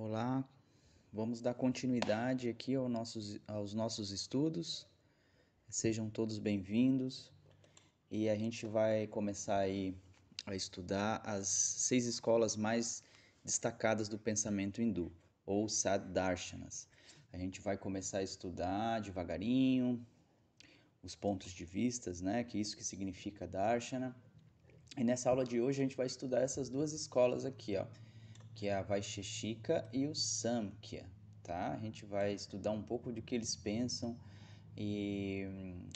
Olá, vamos dar continuidade aqui aos nossos estudos. Sejam todos bem-vindos e a gente vai começar aí a estudar as 6 escolas mais destacadas do pensamento hindu, ou Saddarshanas. A gente vai começar a estudar devagarinho os pontos de vistas, né? Que isso que significa Darshana. E nessa aula de hoje a gente vai estudar essas duas escolas aqui, ó, que é a Vaisheshika e o Samkhya, tá? A gente vai estudar um pouco do que eles pensam e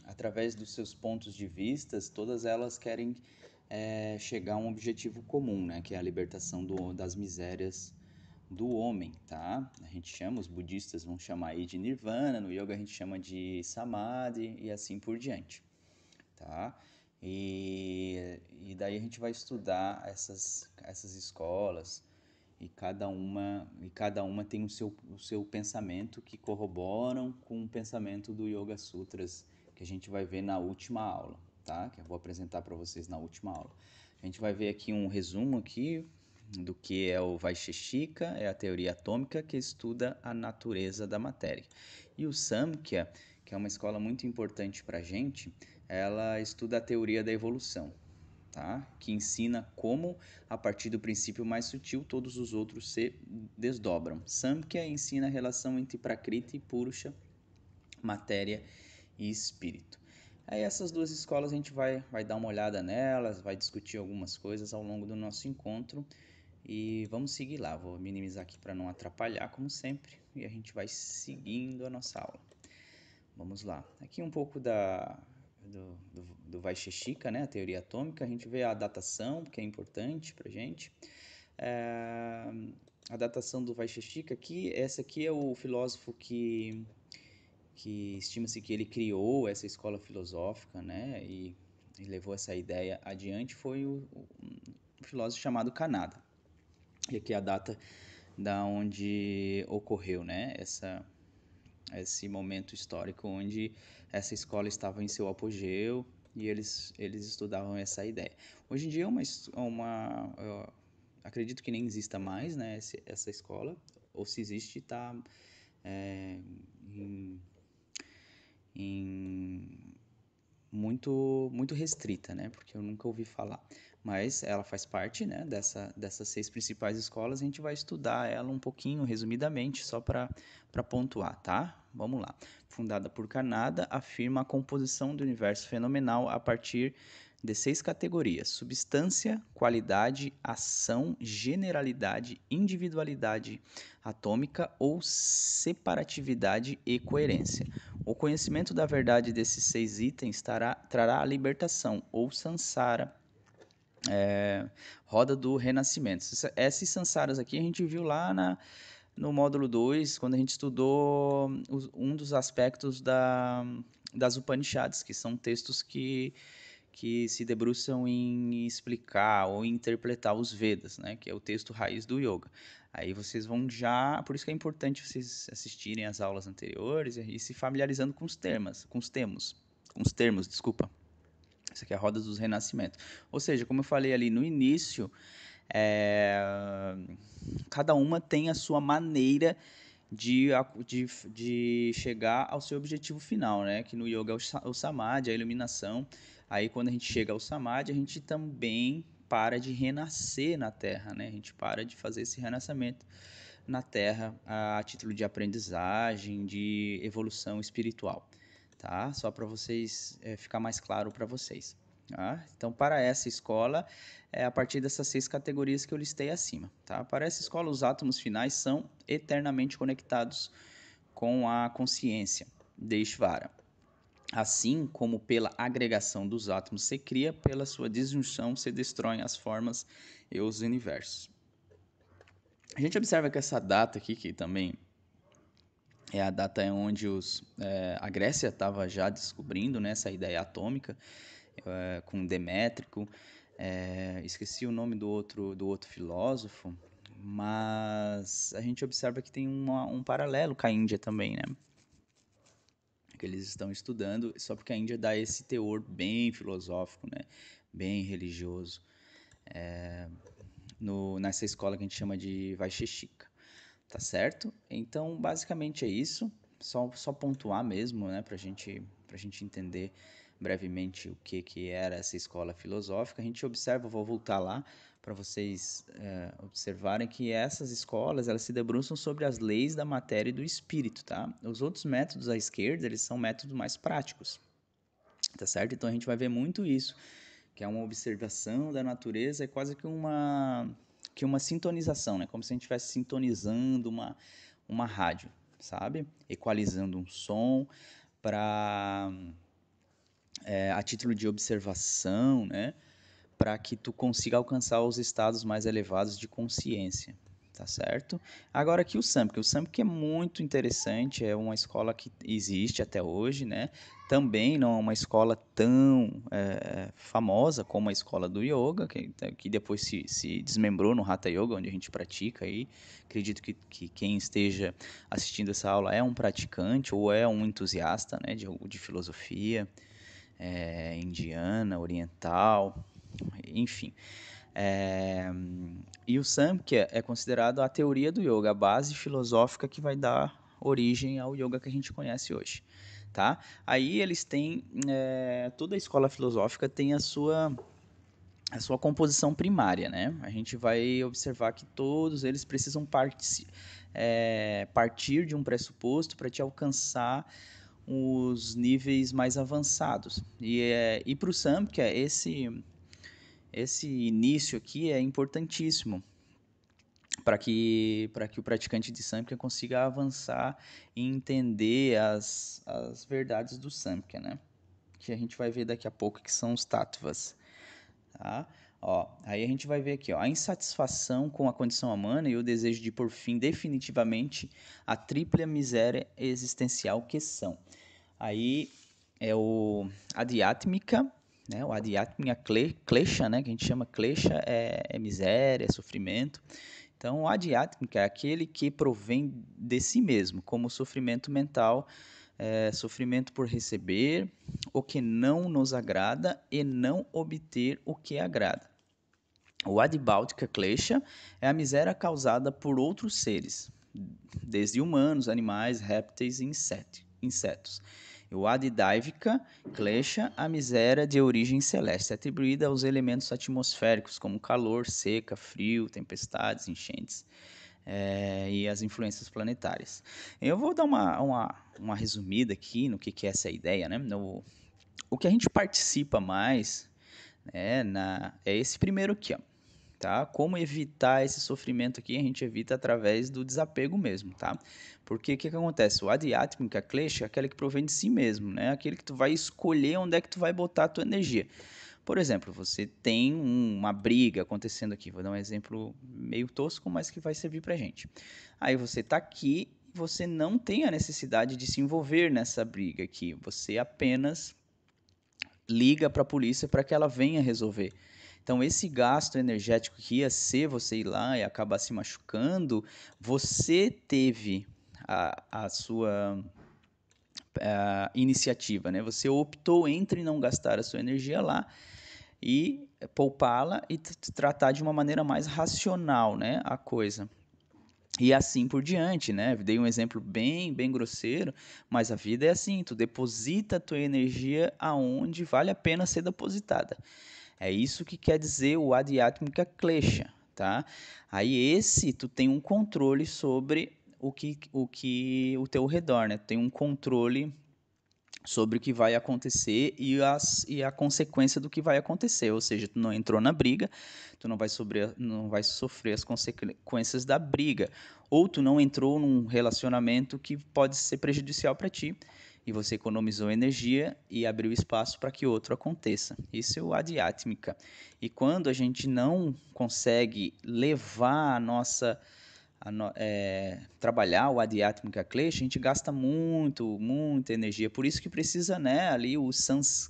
através dos seus pontos de vistas, todas elas querem chegar a um objetivo comum, né? Que é a libertação das misérias do homem, tá? A gente chama, os budistas vão chamar aí de Nirvana, no yoga a gente chama de Samadhi e assim por diante, tá? E daí a gente vai estudar essas escolas, e cada uma tem o seu pensamento que corroboram com o pensamento do Yoga Sutras que a gente vai ver na última aula, tá? Que eu vou apresentar para vocês na última aula. A gente vai ver aqui um resumo aqui do que é o Vaisheshika, é a teoria atômica que estuda a natureza da matéria. E o Samkhya, que é uma escola muito importante para a gente, ela estuda a teoria da evolução, tá? Que ensina como, a partir do princípio mais sutil, todos os outros se desdobram. Samkhya ensina a relação entre Prakriti e Purusha, matéria e espírito. Aí essas duas escolas a gente vai dar uma olhada nelas, vai discutir algumas coisas ao longo do nosso encontro e vamos seguir lá. Vou minimizar aqui para não atrapalhar, como sempre, e a gente vai seguindo a nossa aula. Vamos lá. Aqui um pouco do Vaisheshika, né? A teoria atômica. A gente vê a datação, que é importante para a gente. A datação do Vaisheshika aqui, essa aqui é o filósofo que estima-se que ele criou essa escola filosófica, né? E levou essa ideia adiante, foi um filósofo chamado Kanada. E aqui é a data da onde ocorreu, né? Esse momento histórico onde essa escola estava em seu apogeu e eles estudavam essa ideia. Hoje em dia eu acredito que nem exista mais, né, essa escola, ou se existe está em, em muito restrita, né? Porque eu nunca ouvi falar. Mas ela faz parte, né, dessas 6 principais escolas. A gente vai estudar ela um pouquinho, resumidamente, só para pontuar, tá? Vamos lá. Fundada por Kanada, afirma a composição do universo fenomenal a partir de 6 categorias: substância, qualidade, ação, generalidade, individualidade atômica ou separatividade e coerência. O conhecimento da verdade desses 6 itens trará a libertação, ou samsara, roda do renascimento. Esses samsaras aqui a gente viu lá no módulo 2, quando a gente estudou um dos aspectos das Upanishads, que são textos que se debruçam em explicar ou interpretar os Vedas, né, que é o texto raiz do yoga. Aí vocês vão já, por isso que é importante vocês assistirem as aulas anteriores e se familiarizando com os termos, desculpa. Isso aqui é a roda dos renascimentos. Ou seja, como eu falei ali no início, cada uma tem a sua maneira de chegar ao seu objetivo final, né? Que no yoga é o samadhi, a iluminação. Aí quando a gente chega ao samadhi, a gente também para de renascer na Terra, né? A gente para de fazer esse renascimento na Terra a título de aprendizagem, de evolução espiritual, tá? Só para vocês ficar mais claro para vocês. Tá? Então, para essa escola, é a partir dessas 6 categorias que eu listei acima. Tá? Para essa escola, os átomos finais são eternamente conectados com a consciência de Ishvara. Assim como pela agregação dos átomos se cria, pela sua disjunção se destroem as formas e os universos. A gente observa que essa data aqui, que também é a data onde a Grécia estava já descobrindo, né, essa ideia atômica, com Demétrico, esqueci o nome do outro filósofo, mas a gente observa que tem um paralelo com a Índia também, né? Que eles estão estudando, só porque a Índia dá esse teor bem filosófico, né? Bem religioso, nessa escola que a gente chama de Vaisheshika. tá certo? Então, basicamente é isso. Só pontuar mesmo, né, pra gente entender brevemente o que era essa escola filosófica. A gente observa, vou voltar lá para vocês observarem que essas escolas, elas se debruçam sobre as leis da matéria e do espírito, tá? Os outros métodos à esquerda, eles são métodos mais práticos, tá certo? Então a gente vai ver muito isso, que é uma observação da natureza, é quase que uma sintonização, né? Como se a gente estivesse sintonizando uma rádio, sabe? Equalizando um som para a título de observação, né? Para que tu consiga alcançar os estados mais elevados de consciência, tá certo? Agora aqui o SAMP é muito interessante, é uma escola que existe até hoje, né? Também não é uma escola tão famosa como a escola do yoga, que depois se desmembrou no Hatha Yoga, onde a gente pratica aí. Acredito que quem esteja assistindo essa aula é um praticante ou é um entusiasta, né, de filosofia indiana, oriental, enfim. É, e o Samkhya é considerado a teoria do yoga, a base filosófica que vai dar origem ao yoga que a gente conhece hoje, tá? Aí eles têm, toda a escola filosófica tem a sua composição primária, né? A gente vai observar que todos eles precisam partir de um pressuposto para te alcançar os níveis mais avançados. E para o Samkhya, esse início aqui é importantíssimo para que o praticante de Samkhya consiga avançar e entender as verdades do Samkhya, né? Que a gente vai ver daqui a pouco, que são os tattvas. Tá? Ó, aí a gente vai ver aqui, ó, a insatisfação com a condição humana e o desejo de por fim definitivamente a tripla miséria existencial que são. Aí é o Adhyatmika, né? O Adhyatmika Klesha, né? Que a gente chama Klesha é miséria, é sofrimento. Então, o Adhyatmika é aquele que provém de si mesmo, como sofrimento mental, sofrimento por receber o que não nos agrada e não obter o que agrada. O Adibautika Klesha é a miséria causada por outros seres, desde humanos, animais, répteis e insetos. O Adidaivika Klesha, a miséria de origem celeste, atribuída aos elementos atmosféricos, como calor, seca, frio, tempestades, enchentes e as influências planetárias. Eu vou dar uma resumida aqui no que é essa ideia, né? O que a gente participa mais é esse primeiro aqui, ó. Tá? Como evitar esse sofrimento aqui? A gente evita através do desapego mesmo, tá? Porque o que acontece? O Adhyatmika Klesha é aquele que provém de si mesmo, né? Aquele que tu vai escolher onde é que tu vai botar a tua energia. Por exemplo, você tem uma briga acontecendo aqui. Vou dar um exemplo meio tosco, mas que vai servir pra gente. Aí você tá aqui, você não tem a necessidade de se envolver nessa briga aqui. Você apenas liga para a polícia para que ela venha resolver. Então, esse gasto energético que ia ser você ir lá e acabar se machucando, você teve a sua iniciativa, né? Você optou entre não gastar a sua energia lá e poupá-la e tratar de uma maneira mais racional, né, a coisa. E assim por diante, né? Dei um exemplo bem grosseiro, mas a vida é assim, tu deposita a tua energia aonde vale a pena ser depositada. É isso que quer dizer o Adhyatmika Klesha, tá? Aí esse tu tem um controle sobre o teu redor, né? Tu tem um controle sobre o que vai acontecer e a consequência do que vai acontecer. Ou seja, tu não entrou na briga, tu não vai sofrer as consequências da briga. Ou tu não entrou num relacionamento que pode ser prejudicial para ti e você economizou energia e abriu espaço para que outro aconteça. Isso é o Adhyatmika. E quando a gente não consegue levar a nossa trabalhar o Adhyatmika Klesha, a gente gasta muita energia. Por isso que precisa, né, ali os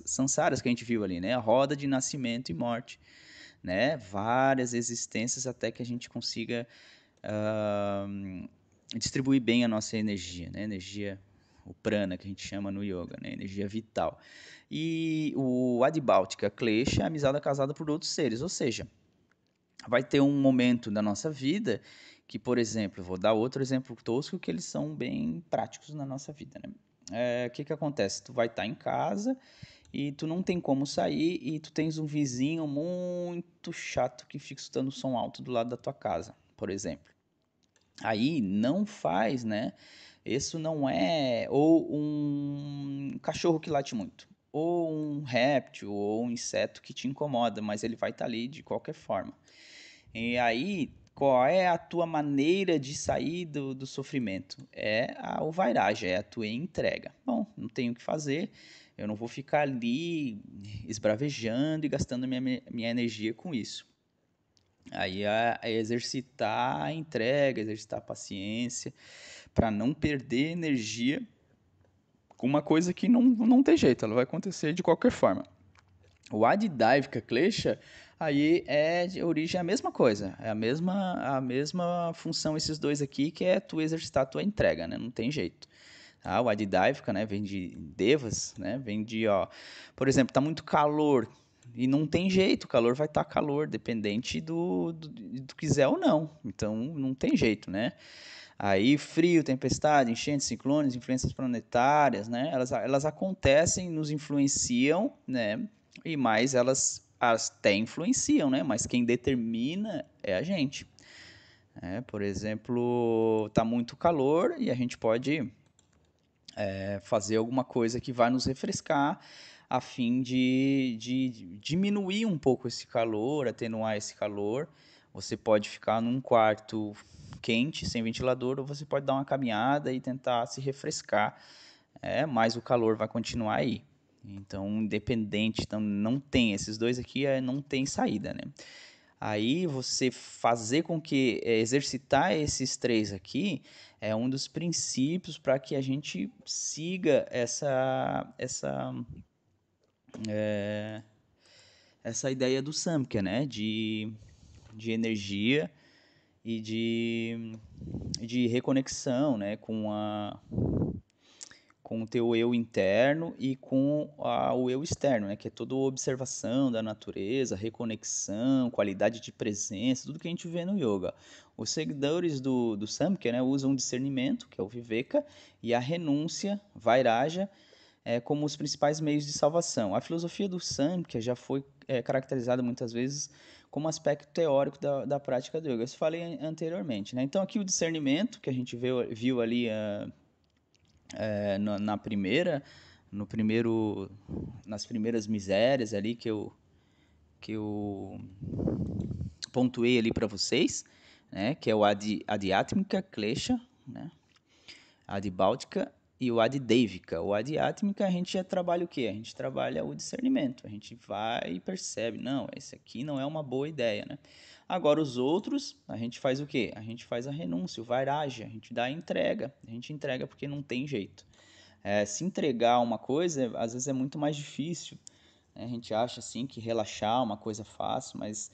sansaras que a gente viu ali, né, a roda de nascimento e morte, né, várias existências até que a gente consiga distribuir bem a nossa energia, né, energia, o prana que a gente chama no yoga, né, energia vital. E o Adibautika Klesha é a amizade casada por outros seres, ou seja, vai ter um momento da nossa vida Que, por exemplo, eu vou dar outro exemplo tosco que eles são bem práticos na nossa vida, né? O que que acontece? Tu vai estar em casa e tu não tem como sair e tu tens um vizinho muito chato que fica escutando som alto do lado da tua casa, por exemplo. Aí não faz, né? Isso não é ou um cachorro que late muito, ou um réptil, ou um inseto que te incomoda, mas ele vai estar ali de qualquer forma. E aí, qual é a tua maneira de sair do sofrimento? O vairagem, é a tua entrega. Bom, não tenho o que fazer, eu não vou ficar ali esbravejando e gastando minha energia com isso. Aí é exercitar a entrega, exercitar a paciência, para não perder energia com uma coisa que não tem jeito, ela vai acontecer de qualquer forma. O Adidaivica Klesha, aí é de origem a mesma coisa, é a mesma função esses dois aqui, que é tu exercitar a tua entrega, né? Não tem jeito. Tá? O Adidaivica, né, vem de devas, né? Vem de, ó, por exemplo, tá muito calor e não tem jeito, o calor vai estar calor, dependente do quiser ou não. Então, não tem jeito, né? Aí, frio, tempestade, enchentes, ciclones, influências planetárias, né? Elas acontecem, nos influenciam, né? E mais elas até influenciam, né? Mas quem determina é a gente. Por exemplo, tá muito calor e a gente pode fazer alguma coisa que vai nos refrescar a fim de diminuir um pouco esse calor, atenuar esse calor. Você pode ficar num quarto quente, sem ventilador, ou você pode dar uma caminhada e tentar se refrescar, mas o calor vai continuar aí. Então, independente, então não tem, esses dois aqui não tem saída, né? Aí você fazer com que exercitar esses três aqui é um dos princípios para que a gente siga essa ideia do Samkhya, né? De energia e de reconexão, né? Com o teu eu interno e com o eu externo, né? Que é toda a observação da natureza, reconexão, qualidade de presença, tudo que a gente vê no yoga. Os seguidores do Samkhya, né, usam o discernimento, que é o Viveka, e a renúncia, Vairaja, como os principais meios de salvação. A filosofia do Samkhya já foi caracterizada muitas vezes como aspecto teórico da prática do yoga. Isso eu falei anteriormente, né? Então aqui o discernimento, que a gente viu ali na primeira, no primeiro, nas primeiras misérias ali que eu pontuei ali para vocês, né? Que é o Adhyatmika Klesha, né? Adibáltica e o Adidevika. O Adhyatmika a gente já trabalha o quê? A gente trabalha o discernimento. A gente vai e percebe, não, esse aqui não é uma boa ideia, né? Agora os outros, a gente faz o quê? A gente faz a renúncia, o vairagya, a gente dá a entrega. A gente entrega porque não tem jeito. Se entregar uma coisa, às vezes é muito mais difícil, né? A gente acha assim que relaxar é uma coisa fácil, mas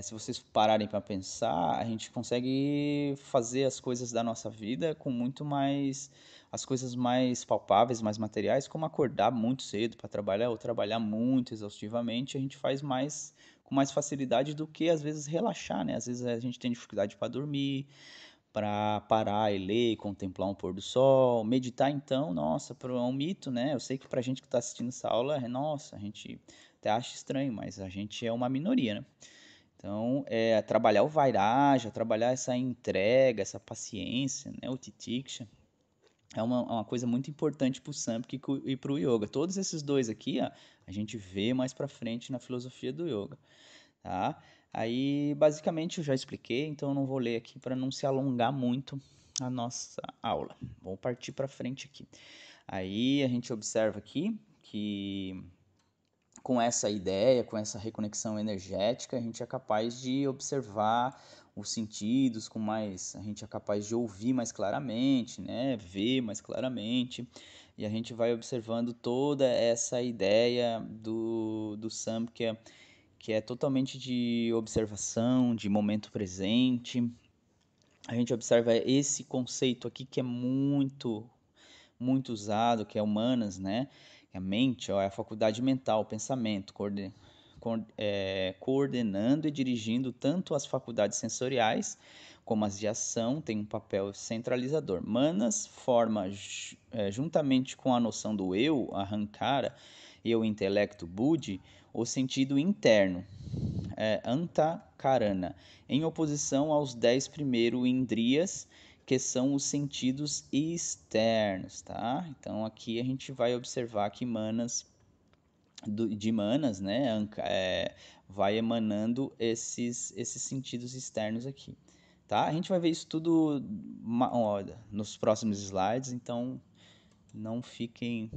se vocês pararem para pensar, a gente consegue fazer as coisas da nossa vida com muito mais, as coisas mais palpáveis, mais materiais, como acordar muito cedo para trabalhar ou trabalhar muito exaustivamente, a gente faz mais com mais facilidade do que às vezes relaxar, né? Às vezes a gente tem dificuldade para dormir, para parar e ler, contemplar um pôr do sol, meditar então, nossa, é um mito, né? Eu sei que para a gente que está assistindo essa aula, nossa, a gente até acha estranho, mas a gente é uma minoria, né? Então, trabalhar o vairagya, trabalhar essa entrega, essa paciência, né? O titiksha, é uma coisa muito importante para o Samkhya e para o Yoga. Todos esses dois aqui, ó, a gente vê mais para frente na filosofia do Yoga, tá? Aí, basicamente, eu já expliquei, então eu não vou ler aqui para não se alongar muito a nossa aula. Vamos partir para frente aqui. Aí, a gente observa aqui que com essa ideia, com essa reconexão energética, a gente é capaz de observar os sentidos com mais, a gente é capaz de ouvir mais claramente, né, ver mais claramente, e a gente vai observando toda essa ideia do Samkhya, que é totalmente de observação, de momento presente. A gente observa esse conceito aqui que é muito usado, que é humanas, né? A mente, ó, é a faculdade mental, pensamento, coordenando e dirigindo tanto as faculdades sensoriais como as de ação, tem um papel centralizador. Manas forma, juntamente com a noção do eu, ahankara, eu intelecto, buddhi, o sentido interno, antakarana, em oposição aos 10 primeiros indriyas, que são os sentidos externos, tá? Então aqui a gente vai observar que manas, de manas, né, vai emanando esses sentidos externos aqui, tá? A gente vai ver isso tudo nos próximos slides, então não fiquem...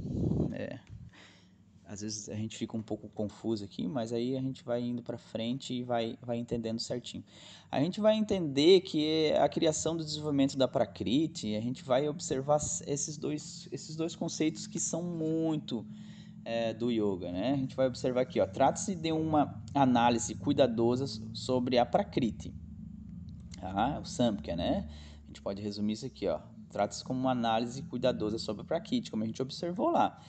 às vezes a gente fica um pouco confuso aqui, mas aí a gente vai indo para frente e vai entendendo certinho. A gente vai entender que a criação do desenvolvimento da Prakriti, a gente vai observar esses dois conceitos que são muito do yoga, né? A gente vai observar aqui, ó, trata-se de uma análise cuidadosa sobre a Prakriti, o Samkhya, né? A gente pode resumir isso aqui, ó. Trata-se como uma análise cuidadosa sobre a Prakriti, como a gente observou lá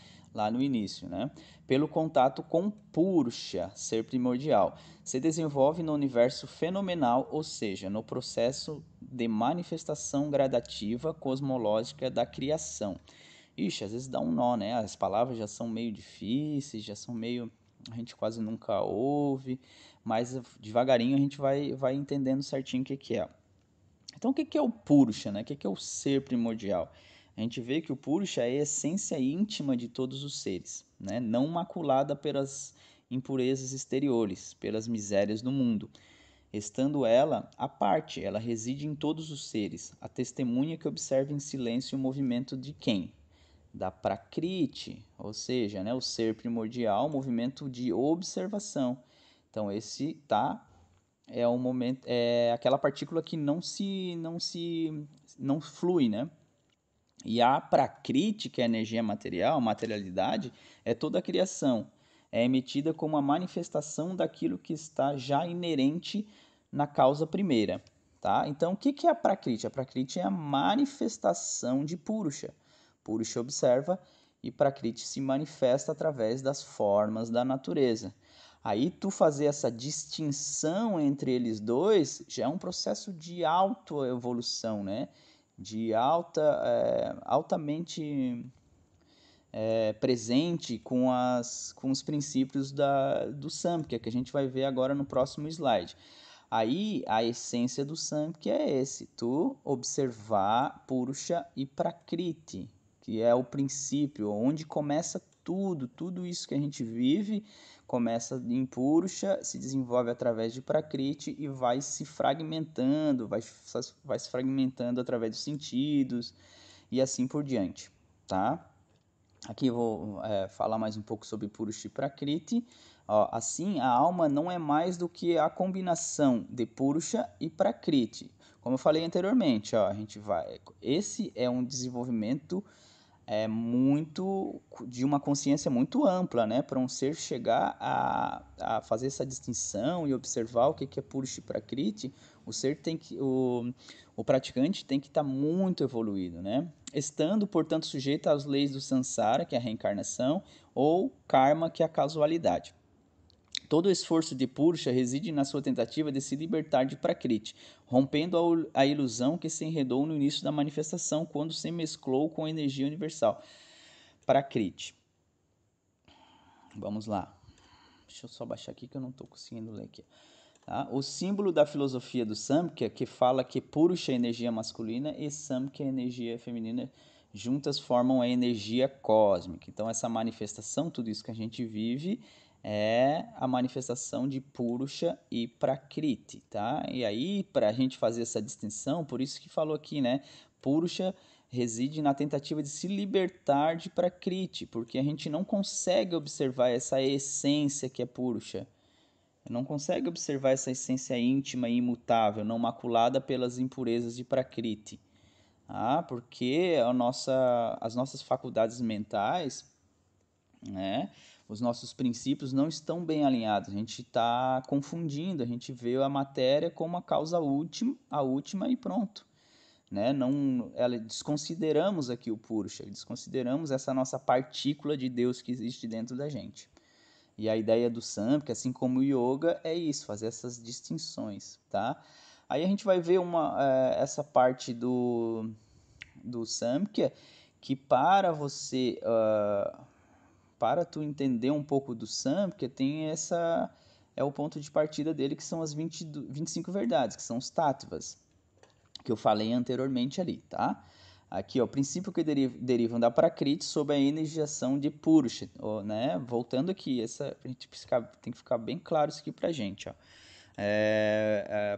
no início, né? Pelo contato com Purusha, ser primordial. Se desenvolve no universo fenomenal, ou seja, no processo de manifestação gradativa cosmológica da criação. Ixi, às vezes dá um nó, né? As palavras já são meio difíceis, já são meio... a gente quase nunca ouve, mas devagarinho a gente vai entendendo certinho o que é. Então, o que é o Purusha, né? O que é o ser primordial? A gente vê que o Purusha é a essência íntima de todos os seres, né? Não maculada pelas impurezas exteriores, pelas misérias do mundo. Estando ela à parte, ela reside em todos os seres, a testemunha que observa em silêncio o movimento de quem? Da Prakriti, ou seja, né, o ser primordial, movimento de observação. Então, esse é um momento, é aquela partícula que não flui, né? E a Prakriti, que é a energia material, materialidade, é toda a criação. É emitida como a manifestação daquilo que está já inerente na causa primeira, tá? Então, o que é a Prakriti? A Prakriti é a manifestação de Purusha. Purusha observa e Prakriti se manifesta através das formas da natureza. Aí tu fazer essa distinção entre eles dois já é um processo de autoevolução, né? De altamente presente com os princípios do Samkhya, que a gente vai ver agora no próximo slide. Aí a essência do Samkhya é esse, tu observar Purusha e Prakriti, que é o princípio, onde começa tudo isso que a gente vive, começa em Purusha, se desenvolve através de Prakriti e vai se fragmentando, vai se fragmentando através dos sentidos e assim por diante, tá? Aqui eu vou falar mais um pouco sobre Purusha e Prakriti. Ó, assim, a alma não é mais do que a combinação de Purusha e Prakriti. Como eu falei anteriormente, ó, esse é um desenvolvimento muito de uma consciência muito ampla, né? Para um ser chegar a fazer essa distinção e observar o que é Purusha e Prakriti, o praticante tem que estar muito evoluído, né? Estando, portanto, sujeito às leis do samsara, que é a reencarnação, ou karma, que é a casualidade. Todo o esforço de Purusha reside na sua tentativa de se libertar de Prakriti, rompendo a ilusão que se enredou no início da manifestação, quando se mesclou com a energia universal. Prakriti. Vamos lá. Deixa eu só baixar aqui que eu não estou conseguindo ler aqui. Tá? O símbolo da filosofia do Samkhya, que fala que Purusha é energia masculina e Samkhya é energia feminina, juntas formam a energia cósmica. Então, essa manifestação, tudo isso que a gente vive, é a manifestação de Purusha e Prakriti, tá? E aí, para a gente fazer essa distinção, por isso que falou aqui, né? Purusha reside na tentativa de se libertar de Prakriti, porque a gente não consegue observar essa essência que é Purusha. Não consegue observar essa essência íntima e imutável, não maculada pelas impurezas de Prakriti. Porque as nossas faculdades mentais, né, os nossos princípios não estão bem alinhados. A gente está confundindo, a gente vê a matéria como a causa a última e pronto. Né? Não, desconsideramos aqui o Purusha, desconsideramos essa nossa partícula de Deus que existe dentro da gente. E a ideia do Samkhya, assim como o Yoga, é isso, fazer essas distinções, tá? Aí a gente vai ver essa parte do Samkhya, que para você, para tu entender um pouco do Samkhya, tem é o ponto de partida dele, que são as 25 verdades, que são os tattvas, que eu falei anteriormente ali, tá? Aqui, ó, o princípio que derivam da Prakriti sob a energização de Purusha, ó, né? Voltando aqui, a gente tem que ficar bem claro isso aqui pra gente, ó.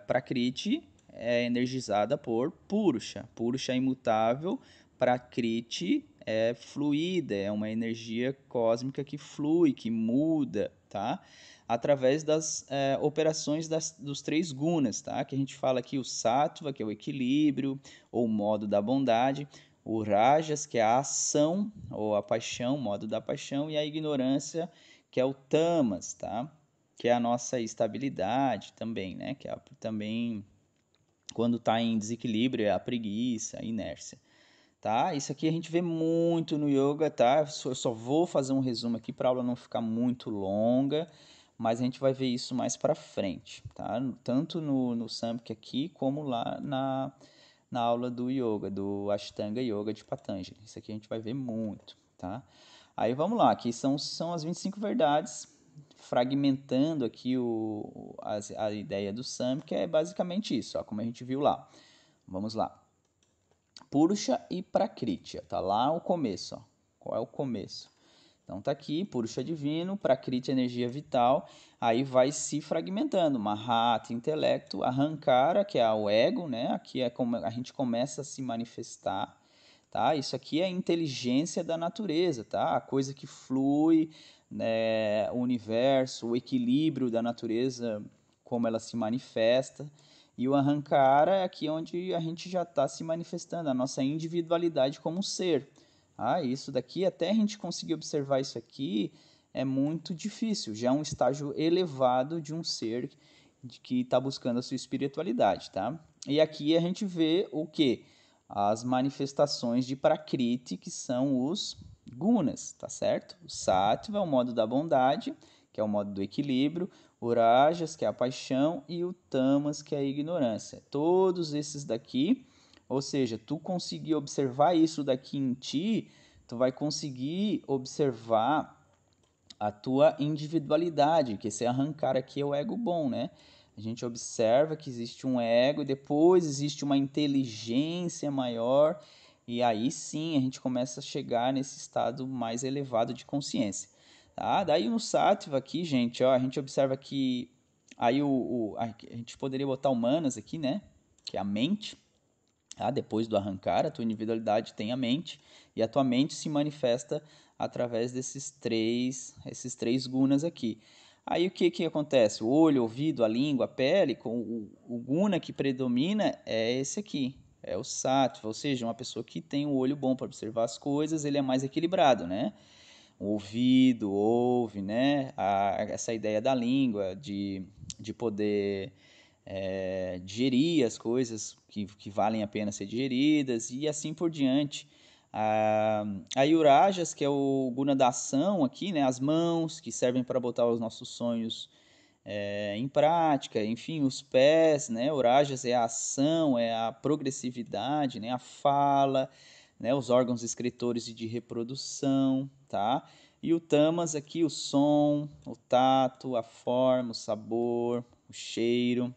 Prakriti é energizada por Purusha. Purusha é imutável, Prakriti é fluida, é uma energia cósmica que flui, que muda, tá? Através das operações dos três gunas, tá? Que a gente fala aqui o sattva, que é o equilíbrio, ou o modo da bondade, o rajas, que é a ação, ou a paixão, o modo da paixão, e a ignorância, que é o tamas, tá? Que é a nossa estabilidade também, né? Que é também, quando está em desequilíbrio, é a preguiça, a inércia. Tá? Isso aqui a gente vê muito no yoga, tá? Eu só vou fazer um resumo aqui para a aula não ficar muito longa, mas a gente vai ver isso mais para frente, tá? Tanto no Samkhya aqui, como lá na aula do yoga, do Ashtanga Yoga de Patanjali. Isso aqui a gente vai ver muito, tá? Aí vamos lá, aqui são as 25 verdades, fragmentando aqui a ideia do Samkhya, é basicamente isso, ó, como a gente viu lá. Vamos lá. Purusha e Prakriti, tá lá o começo, ó. Qual é o começo? Então tá aqui, Purusha divino, Prakriti energia vital, aí vai se fragmentando, Mahata intelecto, Ahankara, que é o ego, né? Aqui é como a gente começa a se manifestar, tá? Isso aqui é a inteligência da natureza, tá? A coisa que flui, né? O universo, o equilíbrio da natureza, como ela se manifesta. E o Ahankara é aqui onde a gente já está se manifestando, a nossa individualidade como ser. Isso daqui, até a gente conseguir observar isso aqui, é muito difícil. Já é um estágio elevado de um ser que está buscando a sua espiritualidade, tá? E aqui a gente vê o que? As manifestações de Prakriti, que são os gunas, tá certo? O Sattva é o modo da bondade, que é o modo do equilíbrio, o Rajas, que é a paixão, e o Tamas, que é a ignorância. Todos esses daqui, ou seja, tu conseguir observar isso daqui em ti, tu vai conseguir observar a tua individualidade, que esse arrancar aqui é o ego bom, né? A gente observa que existe um ego e depois existe uma inteligência maior, e aí sim a gente começa a chegar nesse estado mais elevado de consciência. Tá? Daí no Sattva aqui, gente, ó, a gente observa que aí a gente poderia botar o Manas aqui, né? Que é a mente. Depois do arrancar, a tua individualidade tem a mente, e a tua mente se manifesta através esses três gunas aqui. Aí o que acontece? O olho, o ouvido, a língua, a pele, o guna que predomina é esse aqui, é o sattva, ou seja, uma pessoa que tem um olho bom para observar as coisas, ele é mais equilibrado, né? O ouvido, ouve, né? Essa ideia da língua, de poder digerir as coisas que valem a pena ser digeridas e assim por diante. A Yurajas, que é o guna da ação aqui, né? As mãos, que servem para botar os nossos sonhos em prática, enfim, os pés, né? Urajas é a ação, é a progressividade, né? A fala, né? Os órgãos excretores e de reprodução, tá? E o tamas aqui, o som, o tato, a forma, o sabor, o cheiro,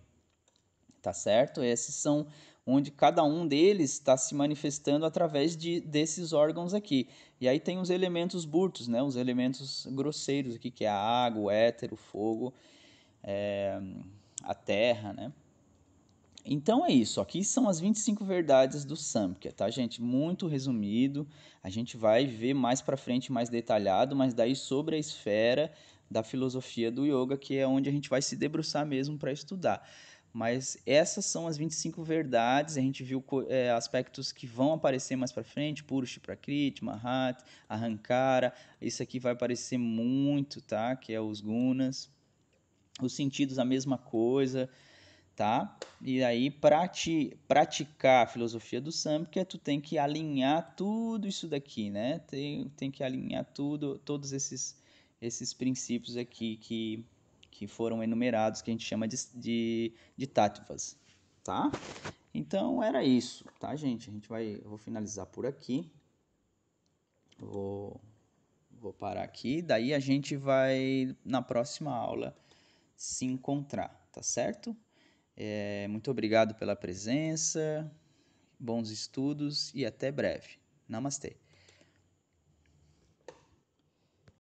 tá certo? Esses são onde cada um deles está se manifestando através desses órgãos aqui. E aí tem os elementos burtos, né? Os elementos grosseiros aqui, que é a água, o éter, o fogo, a terra, né? Então é isso, aqui são as 25 verdades do Samkhya, tá, gente? Muito resumido, a gente vai ver mais para frente, mais detalhado, mas daí sobre a esfera da filosofia do yoga, que é onde a gente vai se debruçar mesmo para estudar. Mas essas são as 25 verdades, a gente viu aspectos que vão aparecer mais para frente, Purusha, Prakriti, Mahata, Ahankara, isso aqui vai aparecer muito, tá? Que é os gunas, os sentidos a mesma coisa, tá? E aí, para praticar a filosofia do Samkhya, tu tem que alinhar tudo isso daqui, né? Tem que alinhar tudo, todos esses princípios aqui que foram enumerados, que a gente chama de tattvas, tá? Então era isso, tá, gente? Eu vou finalizar por aqui. Vou parar aqui, daí a gente vai na próxima aula se encontrar, tá certo? Muito obrigado pela presença, bons estudos e até breve. Namastê.